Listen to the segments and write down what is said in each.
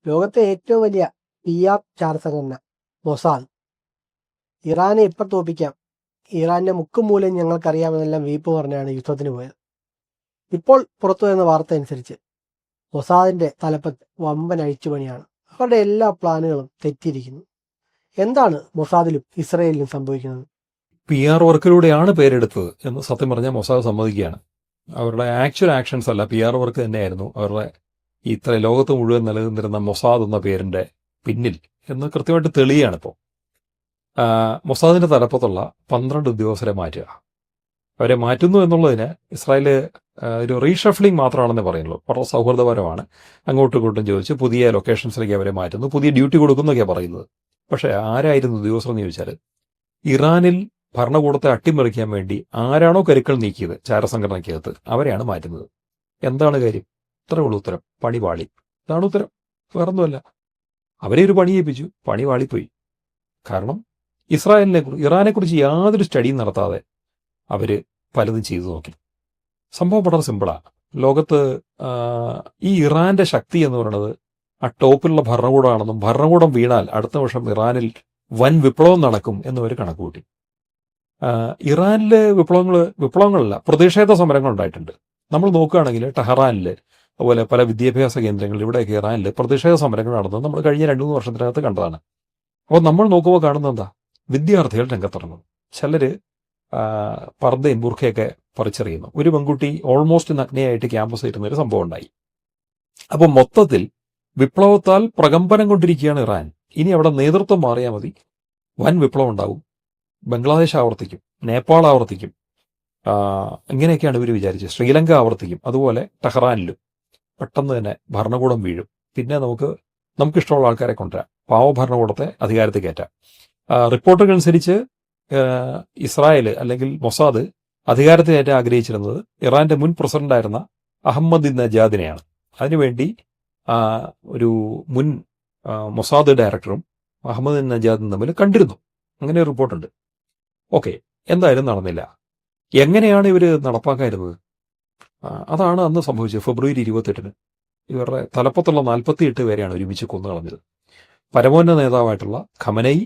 ലോകത്തെ ഏറ്റവും വലിയ PR ചാരസംഘടന മൊസാദ് ഇറാനെ എപ്പോൾ തോൽപ്പിക്കാം, ഇറാന്റെ മുക്കും മൂലം ഞങ്ങൾക്കറിയാമെന്നെല്ലാം വീപ്പ് പറഞ്ഞാണ് യുദ്ധത്തിന് പോയത്. ഇപ്പോൾ പുറത്തു വരുന്ന വാർത്ത അനുസരിച്ച് മൊസാദിന്റെ തലപ്പത്ത് വമ്പൻ അഴിച്ചുപണിയാണ്. അവരുടെ എല്ലാ പ്ലാനുകളും തെറ്റിയിരിക്കുന്നു. എന്താണ് മൊസാദിലും ഇസ്രയേലിലും സംഭവിക്കുന്നത്? PR വർക്കിലൂടെയാണ് പേരെടുത്തത് എന്ന് സത്യം പറഞ്ഞാൽ മൊസാദ് സമ്മതിക്കുകയാണ്. അവരുടെ ആക്ച്വൽ ആക്ഷൻസ് അല്ല, PR വർക്ക് തന്നെയായിരുന്നു അവരുടെ ഇത്ര ലോകത്ത് മുഴുവൻ നിലനിന്നിരുന്ന മൊസാദ് എന്ന പേരിന്റെ പിന്നിൽ എന്ന് കൃത്യമായിട്ട് തെളിയുകയാണിപ്പോൾ. മൊസാദിന്റെ തലപ്പത്തുള്ള 12 ഉദ്യോഗസ്ഥരെ മാറ്റുക. അവരെ മാറ്റുന്നു എന്നുള്ളതിന് ഇസ്രായേല് ഒരു റീഷഫ്ലിംഗ് മാത്രമാണെന്ന് പറയുള്ളൂ. വളരെ സൗഹൃദപരമാണ്. അങ്ങോട്ടും ഇങ്ങോട്ടും ചോദിച്ച് പുതിയ ലൊക്കേഷൻസിലേക്ക് അവരെ മാറ്റുന്നു, പുതിയ ഡ്യൂട്ടി കൊടുക്കുന്നൊക്കെയാണ് പറയുന്നത്. പക്ഷേ ആരായിരുന്നു ഉദ്യോഗസ്ഥർ എന്ന് ചോദിച്ചാൽ, ഇറാനിൽ ഭരണകൂടത്തെ അട്ടിമറിക്കാൻ വേണ്ടി ആരാണോ കരുക്കൾ നീക്കിയത് ചാരസംഘടനയ്ക്കകത്ത്, അവരെയാണ് മാറ്റുന്നത്. എന്താണ് കാര്യം? ഇത്രേ ഉള്ളൂ ഉത്തരം. പണി പാളി. ഇതാണ് ഉത്തരം, വേറൊന്നുമല്ല. അവരെ ഒരു പണി ഏൽപ്പിച്ചു, പണി പാളിപ്പോയി. കാരണം ഇറാനെക്കുറിച്ച് യാതൊരു സ്റ്റഡിയും നടത്താതെ അവർ പലതും ചെയ്തു നോക്കി. സംഭവം വളരെ സിമ്പിളാണ്. ലോകത്ത് ഈ ഇറാന്റെ ശക്തി എന്ന് പറയുന്നത് ആ ടോപ്പിലുള്ള ഭരണകൂടമാണെന്നും ഭരണകൂടം വീണാൽ അടുത്ത വർഷം ഇറാനിൽ വൻ വിപ്ലവം നടക്കും എന്നവർ കണക്കുകൂട്ടി. ഇറാനിലെ വിപ്ലവങ്ങളല്ല, പ്രതിഷേധ സമരങ്ങൾ ഉണ്ടായിട്ടുണ്ട്. നമ്മൾ നോക്കുകയാണെങ്കിൽ ടെഹ്റാനിൽ, അതുപോലെ പല വിദ്യാഭ്യാസ കേന്ദ്രങ്ങളിൽ, ഇവിടെയൊക്കെ ഇറാനിൽ പ്രതിഷേധ സമരങ്ങൾ നടന്നത് നമ്മൾ കഴിഞ്ഞ 2-3 വർഷത്തിനകത്ത് കണ്ടതാണ്. അപ്പോൾ നമ്മൾ നോക്കുമ്പോൾ കാണുന്നത് എന്താ? വിദ്യാർത്ഥികൾ രംഗത്തിറങ്ങും. ചിലർ പർദ്ദയും ബുർഖയൊക്കെ പറിച്ചെറിയുന്നു. ഒരു പെൺകുട്ടി ഓൾമോസ്റ്റ് നഗ്നയായിട്ട് ക്യാമ്പസ് ഇരുന്ന ഒരു സംഭവം ഉണ്ടായി. അപ്പോൾ മൊത്തത്തിൽ വിപ്ലവത്താൽ പ്രകമ്പനം കൊണ്ടിരിക്കുകയാണ് ഇറാൻ. ഇനി അവിടെ നേതൃത്വം മാറിയാൽ മതി, വൻ വിപ്ലവം ഉണ്ടാവും. ബംഗ്ലാദേശ് ആവർത്തിക്കും, നേപ്പാൾ ആവർത്തിക്കും, ഇങ്ങനെയൊക്കെയാണ് ഇവർ വിചാരിച്ചത്. ശ്രീലങ്ക ആവർത്തിക്കും. അതുപോലെ ടെഹ്റാനിലും പെട്ടെന്ന് തന്നെ ഭരണകൂടം വീഴും. പിന്നെ നമുക്കിഷ്ടമുള്ള ആൾക്കാരെ കൊണ്ടുവരാം, പാവഭരണകൂടത്തെ അധികാരത്തിൽ കയറ്റാം. റിപ്പോർട്ടുകൾ അനുസരിച്ച് ഇസ്രായേൽ അല്ലെങ്കിൽ മൊസാദ് അധികാരത്തിലേറ്റാൻ ആഗ്രഹിച്ചിരുന്നത് ഇറാന്റെ മുൻ പ്രസിഡന്റായിരുന്ന അഹമ്മദ് നജാദിനെയാണ്. അതിനുവേണ്ടി ഒരു മുൻ മൊസാദ് ഡയറക്ടറും അഹമ്മദ് നജാദും തമ്മിൽ കണ്ടിരുന്നു. അങ്ങനെ ഒരു റിപ്പോർട്ടുണ്ട്. ഓക്കെ, എന്തായാലും നടന്നില്ല. എങ്ങനെയാണ് ഇവർ നടപ്പാക്കായിരുന്നത്? അതാണ് അന്ന് സംഭവിച്ചത്. ഫെബ്രുവരി 28-ന് ഇവരുടെ തലപ്പത്തുള്ള 48 പേരെയാണ് ഒരുമിച്ച് കൊന്നുകളഞ്ഞത്. പരമോന്നത നേതാവായിട്ടുള്ള ഖമനൈ,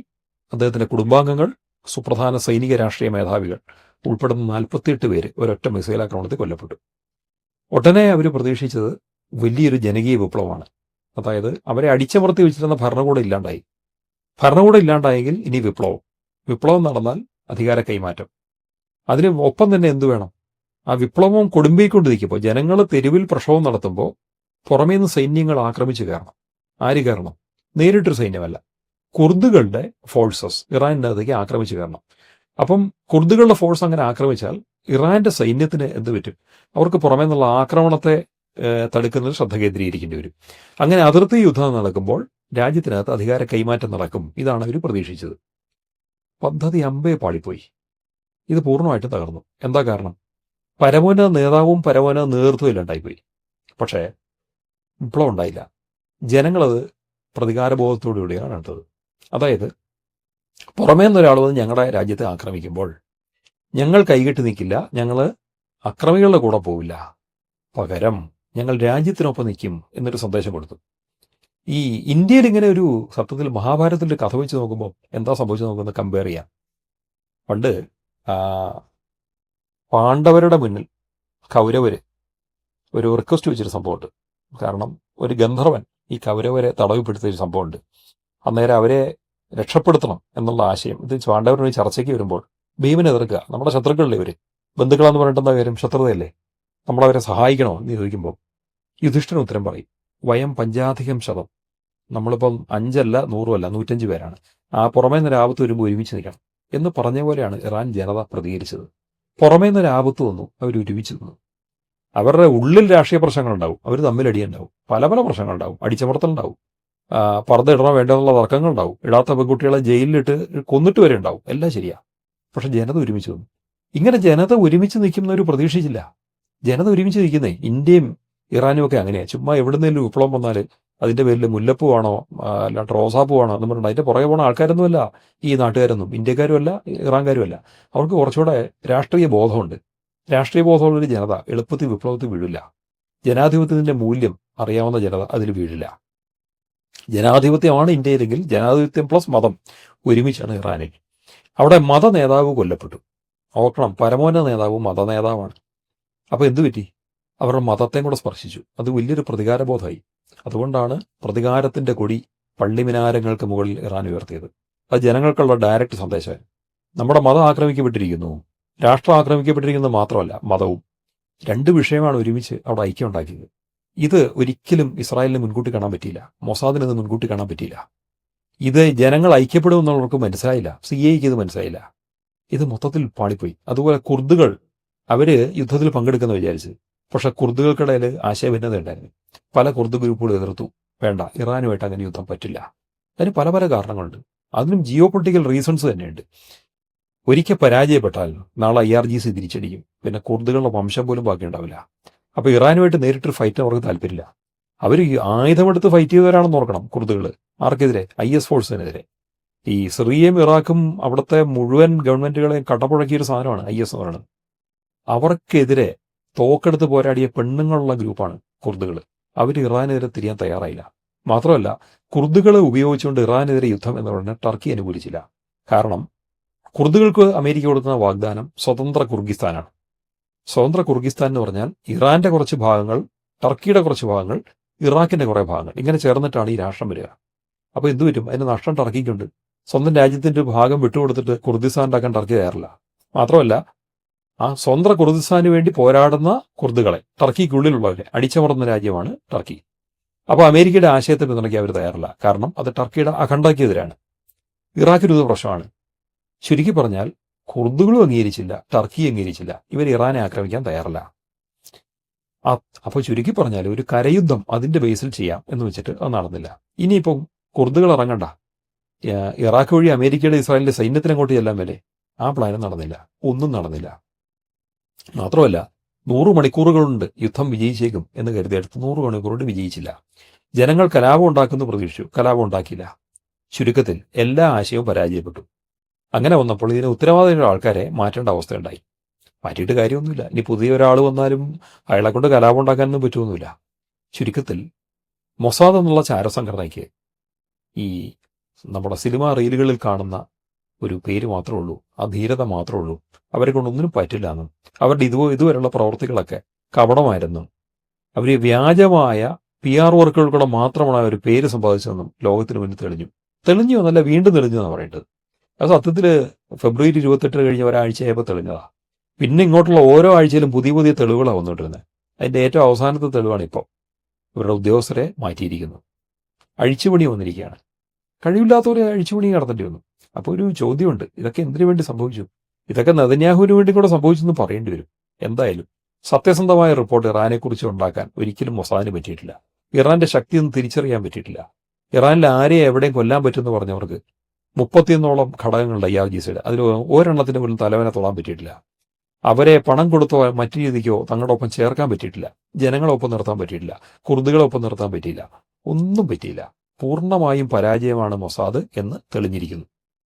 അദ്ദേഹത്തിന്റെ കുടുംബാംഗങ്ങൾ, സുപ്രധാന സൈനിക രാഷ്ട്രീയ മേധാവികൾ ഉൾപ്പെടുന്ന 48 പേര് ഒരൊറ്റ മിസൈൽ ആക്രമണത്തിൽ കൊല്ലപ്പെട്ടു. ഉടനെ അവർ പ്രതീക്ഷിച്ചത് വലിയൊരു ജനകീയ വിപ്ലവമാണ്. അതായത് അവരെ അടിച്ചമർത്തി വെച്ചിരുന്ന ഭരണകൂടം ഇല്ലാണ്ടായി. ഭരണകൂടം ഇല്ലാണ്ടായെങ്കിൽ ഇനി വിപ്ലവം നടന്നാൽ അധികാര കൈമാറ്റം. അതിന് ഒപ്പം തന്നെ എന്തു വേണം? ആ വിപ്ലവം കൊടുമ്പിക്കൊണ്ടിരിക്കുമ്പോൾ, ജനങ്ങൾ തെരുവിൽ പ്രക്ഷോഭം നടത്തുമ്പോൾ പുറമേ നിന്ന് സൈന്യങ്ങൾ ആക്രമിച്ചു കയറണം. ആര് കയറണം? നേരിട്ടൊരു സൈന്യമല്ല, കുർദുകളുടെ ഫോഴ്സസ് ഇറാനിനകത്തേക്ക് ആക്രമിച്ചു കയറണം. അപ്പം കുർദുകളുടെ ഫോഴ്സ് അങ്ങനെ ആക്രമിച്ചാൽ ഇറാന്റെ സൈന്യത്തിന് എന്ത് പറ്റും? അവർക്ക് പുറമേ നിന്നുള്ള ആക്രമണത്തെ തടുക്കുന്നതിൽ ശ്രദ്ധ കേന്ദ്രീകരിക്കേണ്ടി വരും. അങ്ങനെ അതിർത്തി യുദ്ധം നടക്കുമ്പോൾ രാജ്യത്തിനകത്ത് അധികാര കൈമാറ്റം നടക്കും. ഇതാണ് അവർ പ്രതീക്ഷിച്ചത്. പദ്ധതി അമ്പേ പാളിപ്പോയി. ഇത് പൂർണ്ണമായിട്ട് തകർന്നു. എന്താ കാരണം? പരമോന്നത നേതാവും പരമോന്നത നേതൃത്വം ഇല്ലാണ്ടായിപ്പോയി. പക്ഷേ വിപ്ലവം ഉണ്ടായില്ല. ജനങ്ങളത് പ്രതികാരബോധത്തോടുകൂടിയാണ് നടത്തത്. അതായത് പുറമേ നിന്നൊരാൾ വന്ന് ഞങ്ങളുടെ രാജ്യത്തെ ആക്രമിക്കുമ്പോൾ ഞങ്ങൾ കൈകെട്ടി നിൽക്കില്ല, ഞങ്ങൾ അക്രമികളുടെ കൂടെ പോവില്ല, പകരം ഞങ്ങൾ രാജ്യത്തിനൊപ്പം നിൽക്കും എന്നൊരു സന്ദേശം കൊടുത്തു. ഈ ഇന്ത്യയിൽ ഇങ്ങനെ ഒരു സത്യത്തിൽ മഹാഭാരതത്തിൻ്റെ കഥ വെച്ച് നോക്കുമ്പോൾ എന്താ സംഭവിച്ചു നോക്കുന്നത് കമ്പയർ ചെയ്യാം. പണ്ട് പാണ്ഡവരുടെ മുന്നിൽ കൗരവര് ഒരു റിക്വസ്റ്റ് വെച്ചൊരു സംഭവമുണ്ട്. കാരണം ഒരു ഗന്ധർവൻ ഈ കൗരവരെ തടവിപ്പെടുത്തിയൊരു സംഭവമുണ്ട്. അന്നേരം അവരെ രക്ഷപ്പെടുത്തണം എന്നുള്ള ആശയം ഇത് പാണ്ഡവരുടെ ചർച്ചയ്ക്ക് വരുമ്പോൾ ഭീമനെ എതിർക്കുക. നമ്മുടെ ശത്രുക്കളിലെ ഇവർ ബന്ധുക്കളെന്ന് പറഞ്ഞിട്ടെന്താ കാര്യം? ശത്രുതയല്ലേ, നമ്മളവരെ സഹായിക്കണോ എന്ന് ചോദിക്കുമ്പോൾ യുധിഷ്ഠിരൻ ഉത്തരം പറയും, വയം പഞ്ചാധികം ശതം. നമ്മളിപ്പം 5 അല്ല 100 അല്ല 105 പേരാണ്. ആ പുറമേ നിന്നൊരു ആപത്ത് വരുമ്പോൾ ഒരുമിച്ച് നിൽക്കണം എന്ന് പറഞ്ഞ പോലെയാണ് ഇറാൻ ജനത പ്രതികരിച്ചത്. പുറമേ നിന്നൊരു ആപത്ത് വന്നു, അവർ ഒരുമിച്ച് നിന്നു. അവരുടെ ഉള്ളിൽ രാഷ്ട്രീയ പ്രശ്നങ്ങളുണ്ടാവും, അവർ തമ്മിലടിയുണ്ടാവും, പല പല പ്രശ്നങ്ങളുണ്ടാവും, അടിച്ചമർത്തലുണ്ടാവും, പർദ്ദ ഇടണോ വേണ്ടെന്നുള്ള തർക്കങ്ങളുണ്ടാവും, ഇടാത്ത പെൺകുട്ടികളെ ജയിലിലിട്ട് കൊന്നിട്ട് വരെ ഉണ്ടാവും. എല്ലാം ശരിയാ. പക്ഷെ ജനത ഒരുമിച്ച് നിന്നു. ഇങ്ങനെ ജനത ഒരുമിച്ച് നിൽക്കുന്നവർ പ്രതീക്ഷിച്ചില്ല. ജനത ഒരുമിച്ച് നിൽക്കുന്നേ ഇന്ത്യയും ഇറാനും ഒക്കെ അങ്ങനെയാണ്. ചുമ്മാ എവിടുന്നേലും വിപ്ലവം വന്നാൽ അതിൻ്റെ പേരിൽ മുല്ലപ്പൂവാണോ അല്ലാണ്ട് റോസാപ്പൂവാണോ എന്ന് പറഞ്ഞിട്ട് അതിൻ്റെ പുറകെ പോണ ആൾക്കാരൊന്നുമല്ല ഈ നാട്ടുകാരൊന്നും, ഇന്ത്യക്കാരുമല്ല ഇറാൻകാരുമല്ല. അവർക്ക് കുറച്ചുകൂടെ രാഷ്ട്രീയ ബോധമുണ്ട്. രാഷ്ട്രീയ ബോധമുള്ളൊരു ജനത എളുപ്പത്തിൽ വിപ്ലവത്തിൽ വീഴില്ല. ജനാധിപത്യത്തിൻ്റെ മൂല്യം അറിയാവുന്ന ജനത അതിൽ വീഴില്ല. ജനാധിപത്യമാണ് ഇന്ത്യയിലെങ്കിൽ ജനാധിപത്യം പ്ലസ് മതം ഒരുമിച്ചാണ് ഇറാനിൽ. അവിടെ മത നേതാവ് കൊല്ലപ്പെട്ടു. ഓർക്കണം, പരമോന്നത നേതാവ് മത നേതാവാണ്. അപ്പോൾ എന്തു പറ്റി? അവരുടെ മതത്തെയും കൂടെ സ്പർശിച്ചു. അത് വലിയൊരു പ്രതികാരബോധമായി. അതുകൊണ്ടാണ് പ്രതികാരത്തിൻ്റെ കൊടി പള്ളിമിനാരങ്ങൾക്ക് മുകളിൽ ഇറാൻ ഉയർത്തിയത്. അത് ജനങ്ങൾക്കുള്ള ഡയറക്റ്റ് സന്ദേശമാണ്. നമ്മുടെ മതം ആക്രമിക്കപ്പെട്ടിരിക്കുന്നു, രാഷ്ട്രം ആക്രമിക്കപ്പെട്ടിരിക്കുന്നത് മാത്രമല്ല, മതവും. രണ്ട് വിഷയമാണ് ഒരുമിച്ച് അവിടെ ഐക്യം ഉണ്ടാക്കിയത്. ഇത് ഒരിക്കലും ഇസ്രായേലിന് മുൻകൂട്ടി കാണാൻ പറ്റിയില്ല, മൊസാദിന് ഇത് മുൻകൂട്ടി കാണാൻ പറ്റിയില്ല. ഇത് ജനങ്ങൾ ഐക്യപ്പെടുമെന്നുള്ളവർക്ക് മനസ്സിലായില്ല, സിഐക്ക് ഇത് മനസ്സിലായില്ല. ഇത് മൊത്തത്തിൽ പാളിപ്പോയി. അതുപോലെ കുർദുകൾ, അവർ യുദ്ധത്തിൽ പങ്കെടുക്കുന്ന വിചാരിച്ച്. പക്ഷെ കുർദുകൾക്കിടയിൽ ആശയഭിന്നത ഉണ്ടായിരുന്നു. പല കുർദ് ഗ്രൂപ്പുകൾ എതിർത്തു, വേണ്ട, ഇറാനുമായിട്ട് അങ്ങനെ യുദ്ധം പറ്റില്ല. അതിന് പല പല കാരണങ്ങളുണ്ട്. അതിനും ജിയോ പൊളിറ്റിക്കൽ റീസൺസ് തന്നെയുണ്ട്. ഒരിക്കൽ പരാജയപ്പെട്ടാൽ നാളെ IRGC തിരിച്ചടിക്കും, പിന്നെ കുർദുകളുടെ വംശം പോലും ബാക്കിയുണ്ടാവില്ല. അപ്പോൾ ഇറാനുമായിട്ട് നേരിട്ടൊരു ഫൈറ്റിന് അവർക്ക് താല്പര്യമില്ല. അവർ ആയുധമെടുത്ത് ഫൈറ്റ് ചെയ്തവരാണെന്ന് ഓർക്കണം. കുർദുകൾ ആർക്കെതിരെ? IS ഫോഴ്സിനെതിരെ. ഈ സിറിയയും ഇറാഖും അവിടുത്തെ മുഴുവൻ ഗവൺമെൻറ്റുകളെയും കടപുഴക്കിയൊരു സാധനമാണ് IS എന്ന് പറയുന്നത്. അവർക്കെതിരെ തോക്കെടുത്ത് പോരാടിയ പെണ്ണുങ്ങളുള്ള ഗ്രൂപ്പാണ് കുർദുകൾ. അവർ ഇറാനെതിരെ തിരിയാൻ തയ്യാറായില്ല. മാത്രമല്ല, കുർദുകളെ ഉപയോഗിച്ചുകൊണ്ട് ഇറാനെതിരെ യുദ്ധം എന്ന് പറഞ്ഞാൽ ടർക്കി അനുകൂലിച്ചില്ല. കാരണം കുർദുകൾക്ക് അമേരിക്ക കൊടുക്കുന്ന വാഗ്ദാനം സ്വതന്ത്ര കുർഗിസ്ഥാനാണ്. സ്വതന്ത്ര കുർഗിസ്ഥാൻ എന്ന് പറഞ്ഞാൽ ഇറാന്റെ കുറച്ച് ഭാഗങ്ങൾ, ടർക്കിയുടെ കുറച്ച് ഭാഗങ്ങൾ, ഇറാഖിന്റെ കുറേ ഭാഗങ്ങൾ, ഇങ്ങനെ ചേർന്നിട്ടാണ് ഈ രാഷ്ട്രം വരിക. അപ്പോൾ എന്തു പറ്റും? അതിന് നഷ്ടം ടർക്കിക്കുണ്ട്. സ്വന്തം രാജ്യത്തിൻ്റെ ഒരു ഭാഗം വിട്ടുകൊടുത്തിട്ട് കുർദിസ്ഥാൻ ഉണ്ടാക്കാൻ ടർക്കി തയ്യാറില്ല. മാത്രമല്ല, ആ സ്വതന്ത്ര കുർദിസ്ഥാന് വേണ്ടി പോരാടുന്ന കുർദുകളെ, ടർക്കിക്കുള്ളിലുള്ളവരെ അടിച്ചമർന്ന രാജ്യമാണ് ടർക്കി. അപ്പോൾ അമേരിക്കയുടെ ആശയത്തെ പിന്തുണയ്ക്കാൻ അവർ തയ്യാറില്ല. കാരണം അത് ടർക്കിയുടെ അഖണ്ഡതയ്ക്കെതിരാണ്. ഇറാഖിനൊരു പ്രശ്നമാണ്. ചുരുക്കി പറഞ്ഞാൽ, കുർദുകളും അംഗീകരിച്ചില്ല, ടർക്കി അംഗീകരിച്ചില്ല. ഇവർ ഇറാനെ ആക്രമിക്കാൻ തയ്യാറല്ല. അപ്പോൾ ചുരുക്കി പറഞ്ഞാൽ ഒരു കരയുദ്ധം അതിൻ്റെ ബേസിൽ ചെയ്യാം എന്ന് വെച്ചിട്ട് അത് നടന്നില്ല. ഇനിയിപ്പം കുർദുകൾ ഇറങ്ങണ്ട, ഇറാഖ് വഴി അമേരിക്കയുടെ ഇസ്രായേലിൻ്റെ സൈന്യത്തിന് അങ്ങോട്ട് ചെല്ലാൻ വരെ, ആ പ്ലാനും നടന്നില്ല, ഒന്നും നടന്നില്ല. മാത്രമല്ല, 100 മണിക്കൂറുകളുണ്ട് യുദ്ധം വിജയിച്ചേക്കും എന്ന് കരുതിയെടുത്ത് 100 മണിക്കൂറുകൊണ്ട് വിജയിച്ചില്ല. ജനങ്ങൾ കലാപം ഉണ്ടാക്കുമെന്ന് പ്രതീക്ഷിച്ചു, കലാപം ഉണ്ടാക്കിയില്ല. ചുരുക്കത്തിൽ എല്ലാ ആശയവും പരാജയപ്പെട്ടു. അങ്ങനെ വന്നപ്പോൾ ഇതിന് ഉത്തരവാദിത്തമുള്ള ആൾക്കാരെ മാറ്റേണ്ട അവസ്ഥയുണ്ടായി. മാറ്റിയിട്ട് കാര്യമൊന്നുമില്ല. ഇനി പുതിയ ഒരാൾ വന്നാലും അയാളെ കൊണ്ട് കലാപം ഉണ്ടാക്കാനൊന്നും പറ്റുമൊന്നുമില്ല. ചുരുക്കത്തിൽ മൊസാദ് എന്നുള്ള ചാരസംഘടനയ്ക്ക് ഈ നമ്മുടെ സിനിമ റീലുകളിൽ കാണുന്ന ഒരു പേര് മാത്രമേ ഉള്ളൂ, ആ ധീരത മാത്രമേ ഉള്ളൂ. അവരെ കൊണ്ടൊന്നിനും പറ്റില്ല എന്നും അവരുടെ ഇതുവരെയുള്ള പ്രവർത്തികളൊക്കെ കപടമായിരുന്നു. അവർ വ്യാജമായ PR വർക്കുകൾക്കൂടെ മാത്രമാണ് അവർ പേര് സമ്പാദിച്ചതെന്നും ലോകത്തിന് മുന്നിൽ തെളിഞ്ഞു എന്നല്ല, വീണ്ടും തെളിഞ്ഞു എന്നാണ് പറയേണ്ടത്. അത് സത്യത്തിൽ ഫെബ്രുവരി 28 കഴിഞ്ഞ ഒരാഴ്ചയായപ്പോൾ തെളിഞ്ഞതാണ്. പിന്നെ ഇങ്ങോട്ടുള്ള ഓരോ ആഴ്ചയിലും പുതിയ പുതിയ തെളിവുകളാണ് വന്നുകൊണ്ടിരുന്നത്. അതിൻ്റെ ഏറ്റവും അവസാനത്തെ തെളിവാണ് ഇപ്പോൾ ഇവരുടെ ഉദ്യോഗസ്ഥരെ മാറ്റിയിരിക്കുന്നു. അഴിച്ചുപണി വന്നിരിക്കുകയാണ്. കഴിവില്ലാത്തവരെ അഴിച്ചുപണി നടത്തേണ്ടി വന്നു. അപ്പോൾ ഒരു ചോദ്യമുണ്ട്, ഇതൊക്കെ എന്തിനു വേണ്ടി സംഭവിച്ചു? ഇതൊക്കെ നെതന്യാഹുവിന് വേണ്ടി കൂടെ സംഭവിച്ചെന്ന് പറയേണ്ടി വരും. എന്തായാലും സത്യസന്ധമായ റിപ്പോർട്ട് ഇറാനെക്കുറിച്ച് ഉണ്ടാക്കാൻ ഒരിക്കലും മൊസാദിന് പറ്റിയിട്ടില്ല. ഇറാന്റെ ശക്തിയൊന്നും തിരിച്ചറിയാൻ പറ്റിയിട്ടില്ല. ഇറാനിൽ ആരെയും എവിടെയും കൊല്ലാൻ പറ്റുമെന്ന് പറഞ്ഞവർക്ക് 31ഓളം ഘടകങ്ങളുണ്ട് IRGCയുടെ. അതിൽ ഒരെണ്ണത്തിന് പോലും തലവനെ തൊടാൻ പറ്റിയിട്ടില്ല. അവരെ പണം കൊടുത്തോ മറ്റു രീതിക്കോ തങ്ങളുടെ ഒപ്പം ചേർക്കാൻ പറ്റിയിട്ടില്ല. ജനങ്ങളൊപ്പം നിർത്താൻ പറ്റിയിട്ടില്ല. കുർദുകളൊപ്പം നിർത്താൻ പറ്റിയില്ല. ഒന്നും പറ്റിയില്ല. പൂർണ്ണമായും പരാജയമാണ് മൊസാദ് എന്ന് തെളിഞ്ഞിരിക്കുന്നു.